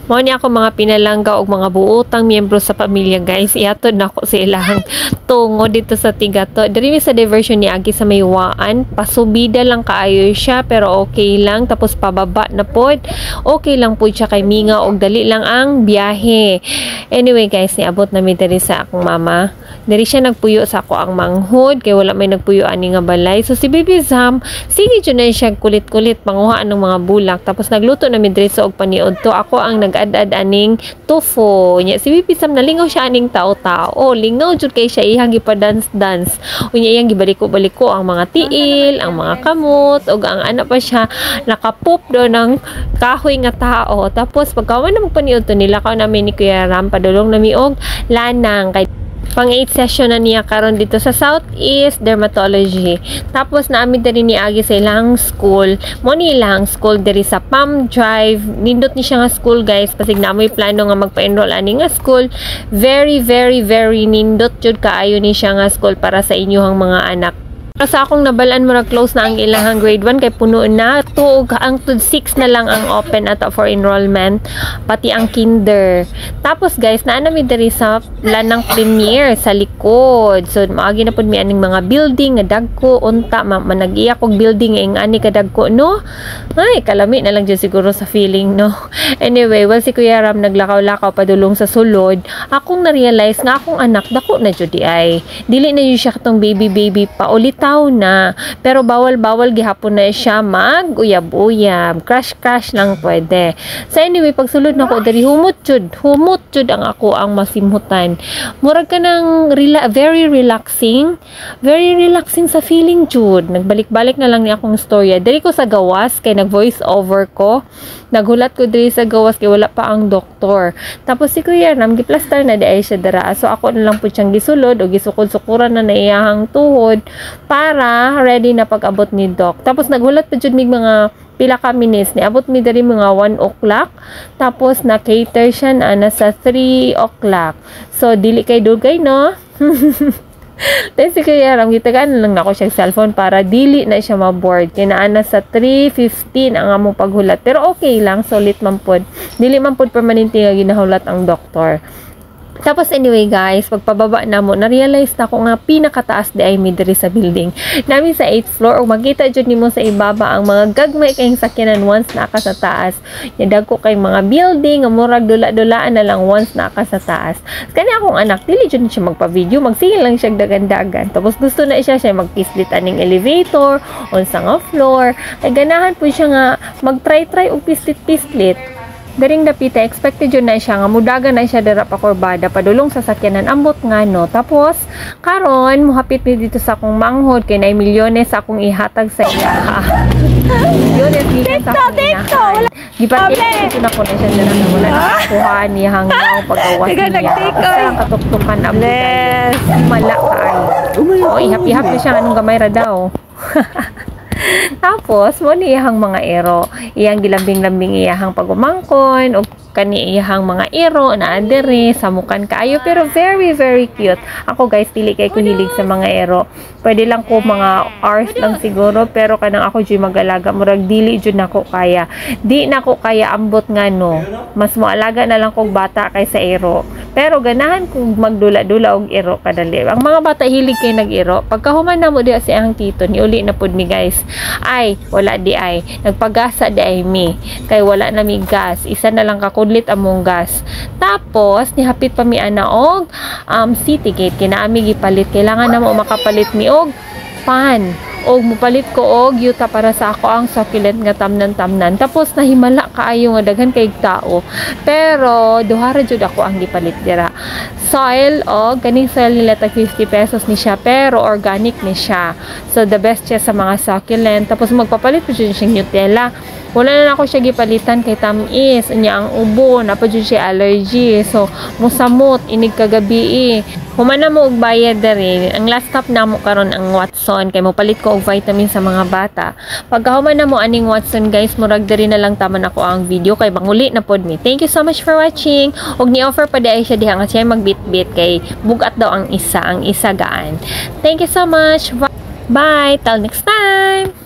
Mao ni ako mga pinalangga og mga buotang miyembro sa pamilya guys. Ihatod na ko sa ilang tungo dito sa Tigato. Diri sa diversion ni Agi sa Maywaan. Pasubida lang kaayo siya pero okay lang. Tapos pababa na pod. Okay lang po siya kay Minga og dali lang ang biyahe. Anyway guys, niabot na mi diri sa akong mama. Diri siya nagpuyo sa ako ang manghod kay wala may nagpuyo ani nga balay. So si Baby Zam, sige jud na siya kulit-kulit panguhaan ng mga bulak. Tapos nagluto na mi diri sa og paniod to. Ako ang nag-ad-ad aning tofu. Nya si Baby Zam nalingaw siya aning tao-tao. Lingaw jud kay siya ihang gipa-dance-dance. Unya iyang gibaliko-baliko ang mga tiil, ang mga kamot ug ang ana pa siya nakapop do ng kahoy nga tao. Tapos pagkawan na magpaniod to nila kaw namin ni Kuya Ram padulong nami og lanang kay pang 8 session na niya karon dito sa Southeast Dermatology. Tapos naamid diri ni Agi sa ilang school. Mo ni ilang school diri sa Palm Drive. Nindot ni siya nga school guys. Pasig namoy plano nga magpa-enroll ani nga school. Very nindot jud kaayo ni siya nga school para sa inyohang mga anak. Kasi akong nabalaan mo na close na ang ilang grade 1 kay puno na tuog ang 6 na lang ang open ato for enrollment pati ang kinder. Tapos guys naanami diri sa lanang premier sa likod. So maagi na pud mi aning mga building nga dagko unta manag-iya kog building ing ani kadagko no. Ay kalami na lang jud siguro sa feeling no. Anyway, well si Kuya Ram naglakaw-lakaw padulong sa sulod. Akong na-realize nga akong anak dako na jud ay. Dili na yun siya katong baby pa ulit na. Pero bawal gihapon na siya mag-uyab-uyab. Crush lang pwede. So anyway, pagsulod na ko, dari humot jud ang ako ang masimhutan. Murag ka ng very relaxing sa feeling jud. Nagbalik-balik na lang ni akong storya. Dari ko sa gawas, kay nag-voice over ko. Naghulat ko diri sa gawas, kay wala pa ang doktor. Tapos si Kuya Ram, giplaster na di ay siya dara. So ako na lang po siyang gisulod o gisukod-sukuran na naiyahang tuhod para ready na pag-abot ni Doc. Tapos naghulat pa jud mig mga pila ka minutes ni abot mi diri mga 1 o'clock. Tapos na cater siya na sa 3 o'clock. So dili kay dugay no. Then si Kuya Ram gitagaan lang nako siya cellphone para dili na siya ma-board. Kinaana sa 3:15 ang among paghulat. Pero okay lang, solid man pod. Dili man pod permanente nga ginahulat ang doktor. Tapos anyway guys, pagpababa na mo, na-realize na ko nga pinakataas di ay midri sa building. Namin sa 8th floor, o makita dyan nimo sa ibaba ang mga gagmay kayong sakyanan once naka sa taas. Yadag ko kayong mga building, murag dula-dulaan na lang once naka sa taas. Kani akong anak, dili dyan siya magpa-video, magsigil lang siya dagan-dagan. Tapos gusto na siya mag-pislit aning elevator, unsa nga floor. Ay ganahan po siya nga mag-try og pislit-pislit. Daring dapita, expected yun na siya nga mudaga na siya dara pa kurbada padulong sa sakyanan ambot nga no. Tapos karon muhapit mi dito sa akong manghod kay nay milyones sa akong ihatag sa iya. Milyones gikan sa akong ihatag. Gipatik ko na ko na siya dara na wala na kuha niya hanggang pag-awas niya. Sa katuktukan ang buday. Mala kaayo. O ihap-ihap niya siya anong gamay ra daw. Tapos, mo ni iyahang mga ero. Iyang gilambing-lambing iyahang pagumangkon, o kani iyahang mga ero na adere, samukan kaayo, pero very cute. Ako guys, dili kay ko hilig sa mga ero. Pwede lang ko mga hours lang siguro, pero kanang ako dyan mag-alaga, murag dili dyan ako kaya. Di na ko kaya ambot nga no. Mas moalaga na lang kong bata kaysa ero. Pero ganahan kong magdula-dula og ero kadali. Ang mga bata hilig kay nag-ero. Pagkahuman na mo diya si ang tito, ni uli na pud mi guys. Ay, wala di ay. Nagpagasa di ay mi. Kay wala na mi gas. Isa na lang kakudlit among gas. Tapos, nihapit pa mi ana og city gate. Kinaami gipalit. Kailangan na mo makapalit mi og pan. Og mupalit ko og yuta para sa ako ang succulent nga tamnan-tamnan. Tapos nahimala kaayo nga daghan kay tao. Pero duha ra jud ako ang gipalit dira. Soil og kaning soil nila tag 50 pesos ni siya pero organic ni siya. So the best siya sa mga succulent. Tapos magpapalit pa jud siya Nutella. Wala na ako siya gipalitan kay tamis. Unya ang ubo, napa jud siya allergy. So musamot inig kagabi. Humana mo og bayad diri. Ang last stop na mo karon ang Watson kay mo palit ko og vitamin sa mga bata. Pagkahuman na mo aning Watson guys, murag diri na lang taman ako ang video kay manguli na pod mi. Thank you so much for watching. Og ni-offer pa di ay siya diha nga siya magbit-bit kay bugat daw ang isa gaan. Thank you so much. Bye. Till next time.